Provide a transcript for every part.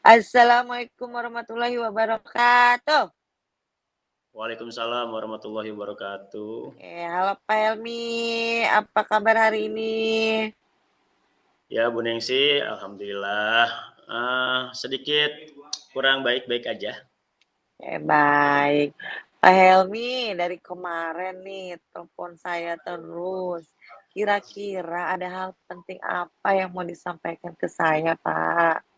Assalamualaikum warahmatullahi wabarakatuh. Waalaikumsalam warahmatullahi wabarakatuh. Halo Pak Helmi, apa kabar hari ini? Ya Bu Ningsi, alhamdulillah sedikit kurang baik-baik aja. Baik. Pak Helmi, dari kemarin nih telepon saya terus. Kira-kira ada hal penting apa yang mau disampaikan ke saya, Pak?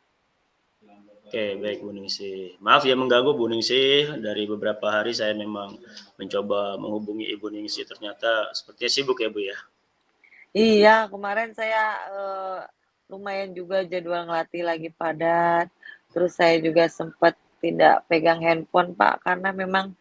Oke, baik Bu Ningsi. Maaf ya mengganggu Bu Ningsi, dari beberapa hari saya memang mencoba menghubungi Ibu Ningsi, ternyata sepertinya sibuk ya Bu ya. Iya, kemarin saya lumayan juga jadwal ngelatih lagi padat. Terus saya juga sempat tidak pegang handphone, Pak, karena memang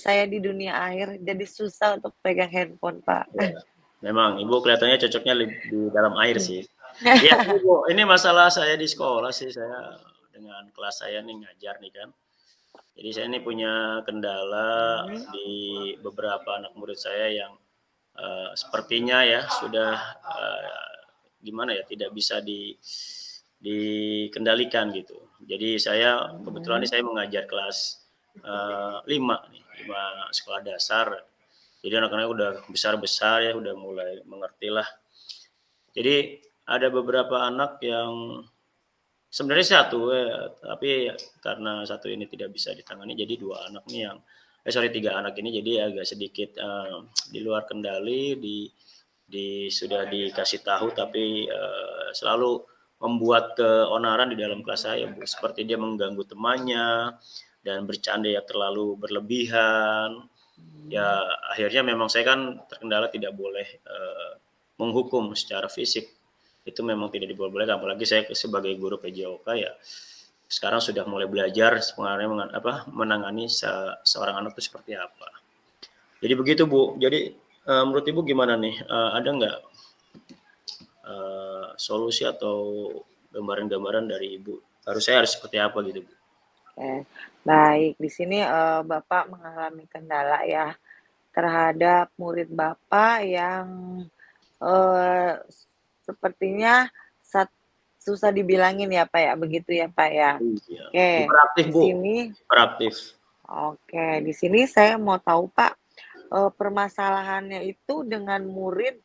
saya di dunia air, jadi susah untuk pegang handphone, Pak. Ya, memang Ibu kelihatannya cocoknya di dalam air sih. Iya Bu, ini masalah saya di sekolah sih, saya dengan kelas saya nih ngajar nih kan. Jadi saya ini punya kendala di beberapa anak murid saya yang sepertinya ya sudah gimana ya, tidak bisa dikendalikan gitu. Jadi saya kebetulan ini saya mengajar kelas 5 nih, 5 sekolah dasar. Jadi anak-anak udah besar-besar ya, udah mulai mengerti lah. Jadi ada beberapa anak yang sebenarnya satu ya, tapi karena satu ini tidak bisa ditangani, jadi dua anak nih yang tiga anak ini jadi agak sedikit di luar kendali, sudah dikasih tahu tapi selalu membuat keonaran di dalam kelas saya Bu, seperti dia mengganggu temannya dan bercanda yang terlalu berlebihan. Ya akhirnya memang saya kan terkendala tidak boleh menghukum secara fisik, itu memang tidak dibolehkan, apalagi saya sebagai guru PJOK ya sekarang sudah mulai belajar sebenarnya menangani seorang anak itu seperti apa. Jadi begitu Bu. Jadi menurut Ibu gimana nih? Ada nggak solusi atau gambaran-gambaran dari Ibu? Harus seperti apa gitu Bu? Baik. Di sini Bapak mengalami kendala ya terhadap murid Bapak yang eh, sepertinya susah dibilangin ya Pak ya, begitu ya Pak ya. Iya. Oke, Hiperaktif di Bu. sini, Hiperaktif. oke, di sini saya mau tahu Pak, permasalahannya itu dengan murid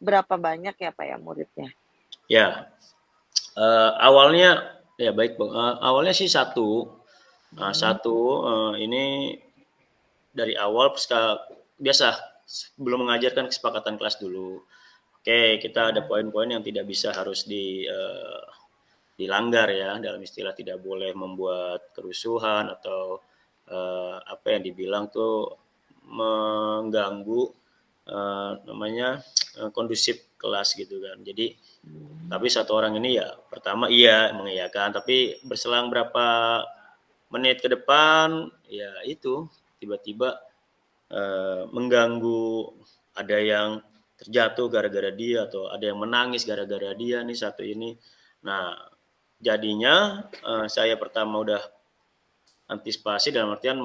berapa banyak ya Pak ya muridnya? Ya, awalnya ya baik Bu. Awalnya sih satu. Satu ini dari awal biasa belum mengajarkan kesepakatan kelas dulu. Oke, kita ada poin-poin yang tidak bisa harus dilanggar ya, dalam istilah tidak boleh membuat kerusuhan atau apa yang dibilang tuh mengganggu namanya kondusif kelas gitu kan. Jadi tapi satu orang ini ya pertama iya mengiyakan, tapi berselang berapa menit ke depan ya itu tiba-tiba mengganggu, ada yang terjatuh gara-gara dia atau ada yang menangis gara-gara dia nih satu ini. Nah, jadinya saya pertama udah antisipasi dalam artian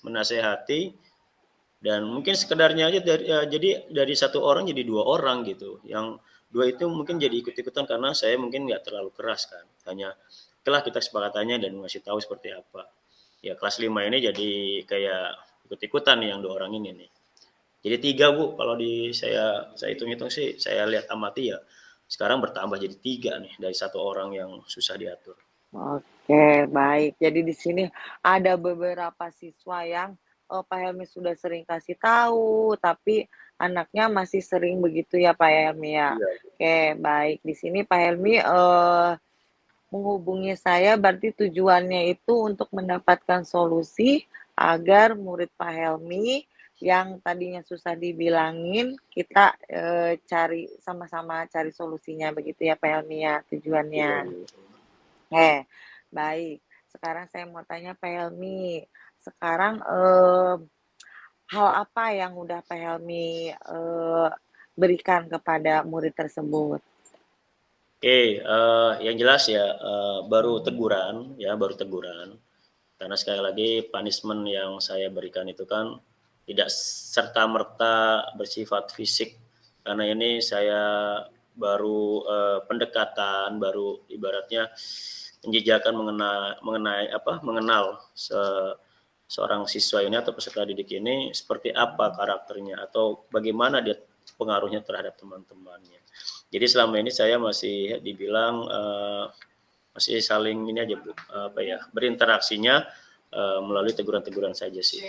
menasehati, dan mungkin sekedarnya aja jadi dari satu orang jadi dua orang gitu. Yang dua itu mungkin jadi ikut-ikutan karena saya mungkin nggak terlalu keras kan. Hanya telah kita kesepakatannya dan ngasih tahu seperti apa. Ya kelas 5 ini jadi kayak ikut-ikutan nih yang dua orang ini nih. Jadi 3 Bu, kalau saya hitung-hitung sih, saya lihat amati ya, sekarang bertambah jadi 3 nih dari satu orang yang susah diatur. Oke, baik. Jadi di sini ada beberapa siswa yang Pak Helmi sudah sering kasih tahu, tapi anaknya masih sering begitu ya Pak Helmi ya. Iya. Oke, baik. Di sini Pak Helmi menghubungi saya berarti tujuannya itu untuk mendapatkan solusi agar murid Pak Helmi yang tadinya susah dibilangin, kita cari sama-sama cari solusinya begitu ya Pak Helmi ya tujuannya. Iya, Bu. Baik. Sekarang saya mau tanya Pak Helmi, sekarang, hal apa yang udah Pak Helmi, berikan kepada murid tersebut? Oke, yang jelas ya, baru teguran. Karena sekali lagi punishment yang saya berikan itu kan tidak serta-merta bersifat fisik. Karena ini saya baru pendekatan, baru ibaratnya penjejakan mengenal seorang siswa ini atau peserta didik ini seperti apa karakternya atau bagaimana dia pengaruhnya terhadap teman-temannya. Jadi selama ini saya masih dibilang masih saling ini aja Bu, berinteraksinya melalui teguran-teguran saja sih.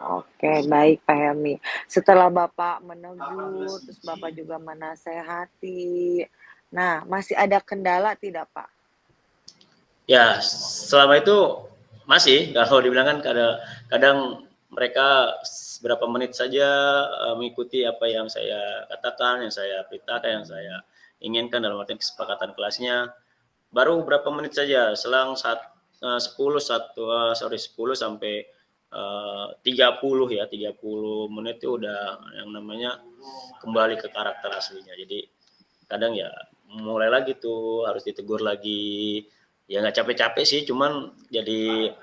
Oke, baik Pak Helmi. Setelah Bapak menegur, terus Bapak juga menasehati. Nah, masih ada kendala tidak Pak? Ya, selama itu masih, kalau dibilang kan kadang mereka beberapa menit saja mengikuti apa yang saya katakan, yang saya perintahkan, yang saya inginkan dalam artian kesepakatan kelasnya. Baru beberapa menit saja, selang 10 sampai 30 ya, 30 menit itu udah yang namanya kembali ke karakter aslinya. Jadi kadang ya mulai lagi tuh harus ditegur lagi, ya nggak capek-capek sih, cuman jadi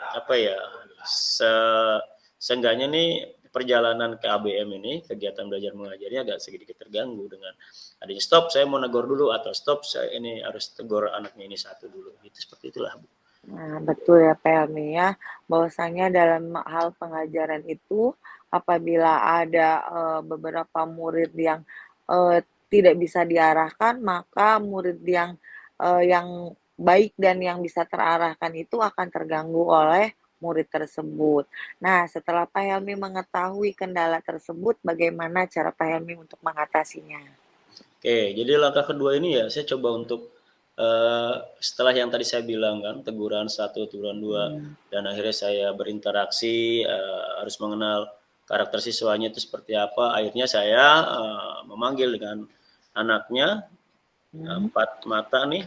seenggaknya nih perjalanan ke ABM ini, kegiatan belajar mengajarnya agak sedikit terganggu dengan adanya stop, saya mau negor dulu, atau stop, saya ini harus tegur anaknya ini satu dulu, gitu, seperti itulah Bu. Nah, betul ya Pak Helmi ya, bahwasanya dalam hal pengajaran itu apabila ada beberapa murid yang tidak bisa diarahkan, maka murid yang baik dan yang bisa terarahkan itu akan terganggu oleh murid tersebut. Nah, setelah Pak Helmi mengetahui kendala tersebut, bagaimana cara Pak Helmi untuk mengatasinya? Oke, jadi langkah kedua ini ya saya coba untuk setelah yang tadi saya bilang kan, teguran satu, teguran dua, Hmm. dan akhirnya saya berinteraksi, harus mengenal karakter siswanya itu seperti apa. Akhirnya saya memanggil dengan anaknya, Hmm. 4 mata nih,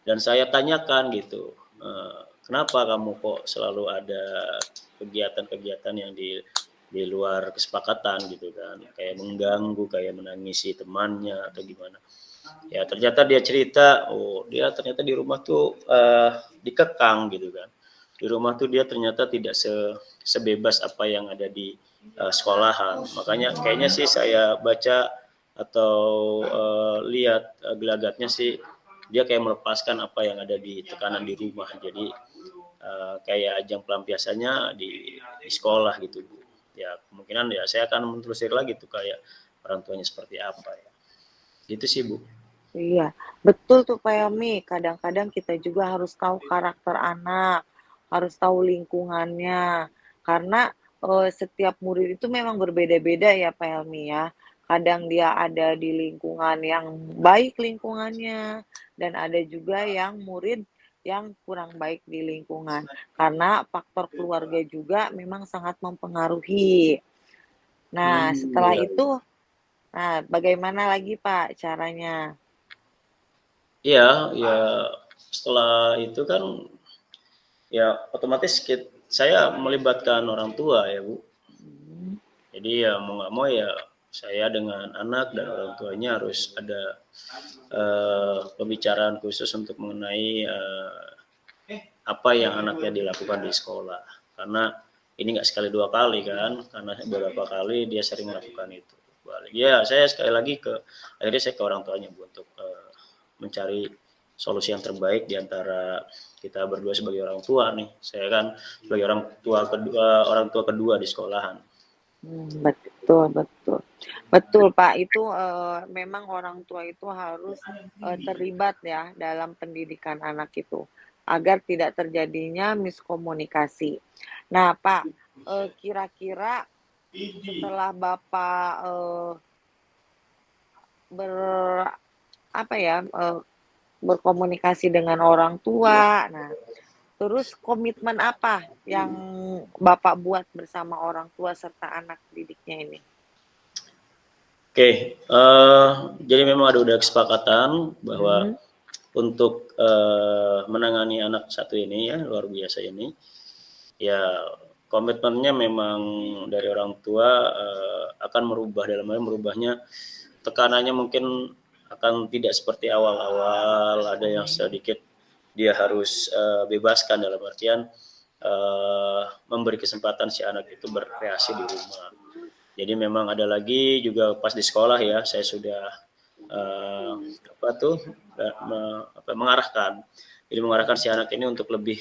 dan saya tanyakan gitu, kenapa kamu kok selalu ada kegiatan-kegiatan yang di luar kesepakatan gitu kan, kayak mengganggu, kayak menangisi temannya atau gimana. Ya ternyata dia cerita, oh dia ternyata di rumah tuh dikekang gitu kan. Di rumah tuh dia ternyata tidak sebebas apa yang ada di sekolahan. Makanya kayaknya sih saya baca atau lihat gelagatnya sih dia kayak melepaskan apa yang ada di tekanan di rumah. Jadi kayak ajang pelampiasannya di sekolah gitu Bu. Ya kemungkinan ya saya akan menelusuri lagi tuh kayak orang tuanya seperti apa ya. Gitu sih Bu. Iya, betul tuh Pak Helmi. Kadang-kadang kita juga harus tahu karakter anak, harus tahu lingkungannya. Karena setiap murid itu memang berbeda-beda ya Pak Helmi ya. Kadang dia ada di lingkungan yang baik lingkungannya, dan ada juga yang murid yang kurang baik di lingkungan. Karena faktor keluarga juga memang sangat mempengaruhi. Nah, setelah Iya. itu, nah bagaimana lagi Pak caranya? Iya, ya setelah itu kan ya otomatis saya melibatkan orang tua ya Bu. Hmm. Jadi ya mau nggak mau ya saya dengan anak dan orang tuanya harus ada pembicaraan khusus untuk mengenai apa yang anaknya dilakukan di sekolah. Karena ini nggak sekali dua kali kan, karena beberapa kali dia sering melakukan itu. Ya saya sekali lagi akhirnya saya ke orang tuanya Bu untuk mencari solusi yang terbaik di antara kita berdua sebagai orang tua nih. Saya kan sebagai orang tua kedua di sekolahan. Betul betul. Betul, Pak, itu, memang orang tua itu harus, terlibat ya dalam pendidikan anak itu, agar tidak terjadinya miskomunikasi. Nah, Pak, kira-kira setelah Bapak, ber apa ya, berkomunikasi dengan orang tua, nah, terus komitmen apa yang Bapak buat bersama orang tua serta anak didiknya ini? Oke, jadi memang udah kesepakatan bahwa Mhm. untuk menangani anak satu ini ya luar biasa ini, ya komitmennya memang dari orang tua akan merubah, dalam hal merubahnya tekanannya mungkin akan tidak seperti awal-awal, ada yang sedikit dia harus bebaskan dalam artian memberi kesempatan si anak itu berkreasi di rumah. Jadi memang ada lagi juga pas di sekolah ya, saya sudah apa tuh mengarahkan Jadi mengarahkan si anak ini untuk lebih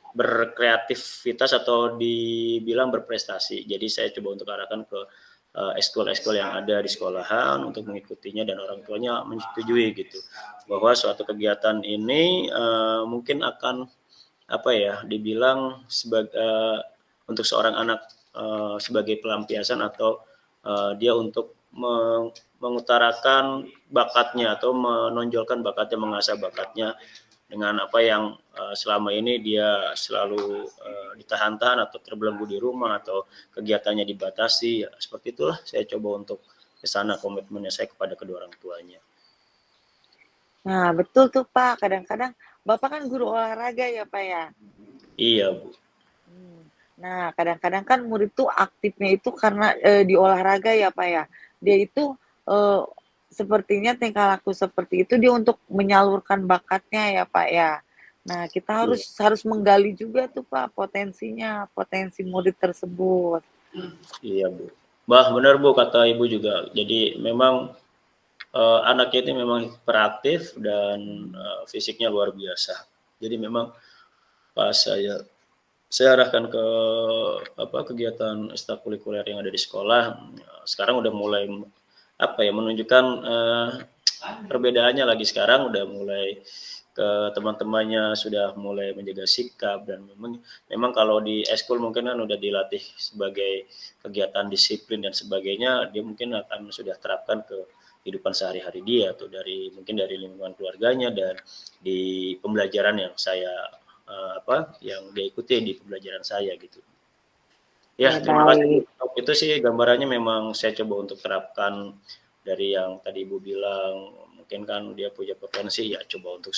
berkreativitas atau dibilang berprestasi. Jadi saya coba untuk arahkan ke ekskul-ekskul yang ada di sekolahan untuk mengikutinya dan orang tuanya menyetujui gitu bahwa suatu kegiatan ini mungkin akan apa ya dibilang sebagai untuk seorang anak sebagai pelampiasan atau dia untuk mengutarakan bakatnya atau menonjolkan bakatnya, mengasah bakatnya dengan apa yang selama ini dia selalu ditahan-tahan atau terbelenggu di rumah atau kegiatannya dibatasi. Ya, seperti itulah saya coba untuk ke sana komitmennya saya kepada kedua orang tuanya. Nah, betul tuh Pak, kadang-kadang Bapak kan guru olahraga ya Pak ya? Iya, Bu. Nah, kadang-kadang kan murid tuh aktifnya itu karena, di olahraga ya Pak ya. Dia itu, eee, sepertinya tingkah laku seperti itu dia untuk menyalurkan bakatnya ya Pak ya. Nah, kita Iya, harus menggali juga tuh Pak potensinya, potensi murid tersebut. iya, Bu. Benar Bu kata Ibu juga. Jadi memang anaknya itu memang hiperaktif dan fisiknya luar biasa. Jadi memang pas saya arahkan ke apa kegiatan ekstrakurikuler yang ada di sekolah. Sekarang udah mulai apa ya menunjukkan perbedaannya lagi sekarang udah mulai ke teman-temannya sudah mulai menjaga sikap dan memang kalau di eskul mungkin kan udah dilatih sebagai kegiatan disiplin dan sebagainya dia mungkin akan sudah terapkan ke kehidupan sehari-hari dia atau dari mungkin dari lingkungan keluarganya dan di pembelajaran yang saya apa yang dia ikuti di pembelajaran saya gitu. Ya, Ya terima kasih Bu. baik. Itu sih gambarannya memang saya coba untuk terapkan dari yang tadi Ibu bilang, mungkin kan dia punya potensi ya coba untuk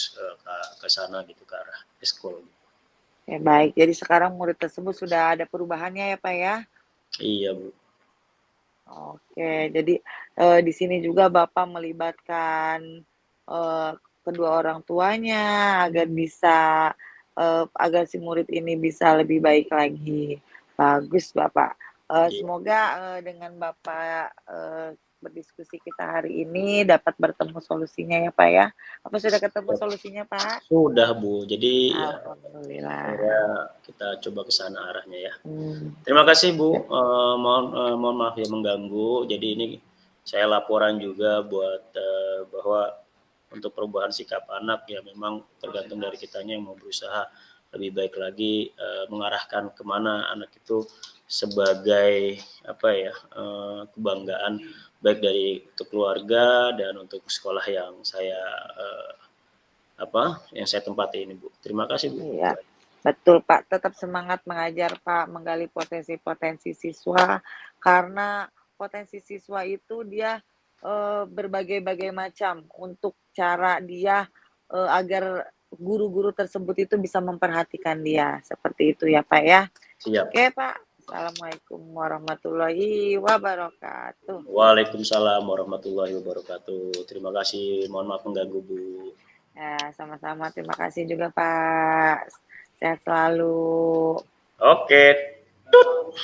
ke sana gitu ke arah eskul. Ya baik, jadi sekarang murid tersebut sudah ada perubahannya ya Pak ya? Iya Bu. Oke, jadi, di sini juga Bapak melibatkan, eee, kedua orang tuanya agar bisa, agar si murid ini bisa lebih baik lagi. Bagus Bapak, Iya, semoga, dengan Bapak, berdiskusi kita hari ini dapat bertemu solusinya ya, Pak, ya. Apa sudah ketemu solusinya, Pak? sudah Bu. Jadi ya Alhamdulillah. akhirnya kita coba ke sana arahnya ya. Mmm, Terima kasih Bu, ya mohon maaf ya mengganggu. Jadi ini saya laporan juga buat bahwa untuk perubahan sikap anak ya memang tergantung dari kitanya yang mau berusaha lebih baik lagi mengarahkan kemana anak itu sebagai apa ya kebanggaan baik dari untuk keluarga dan untuk sekolah yang saya apa yang saya tempati ini Bu. Terima kasih Bu. iya. Betul, Pak, tetap semangat mengajar, Pak, menggali potensi-potensi siswa, karena potensi siswa itu dia, berbagai-bagai macam untuk cara dia, agar guru-guru tersebut itu bisa memperhatikan dia, seperti itu ya, Pak, ya. Siap. Oke, Pak, assalamualaikum warahmatullahi wabarakatuh. Waalaikumsalam warahmatullahi wabarakatuh. Terima kasih. Mohon maaf mengganggu, Bu. Ya, sama-sama, terima kasih juga, Pak. Sehat selalu. Oke. Tut.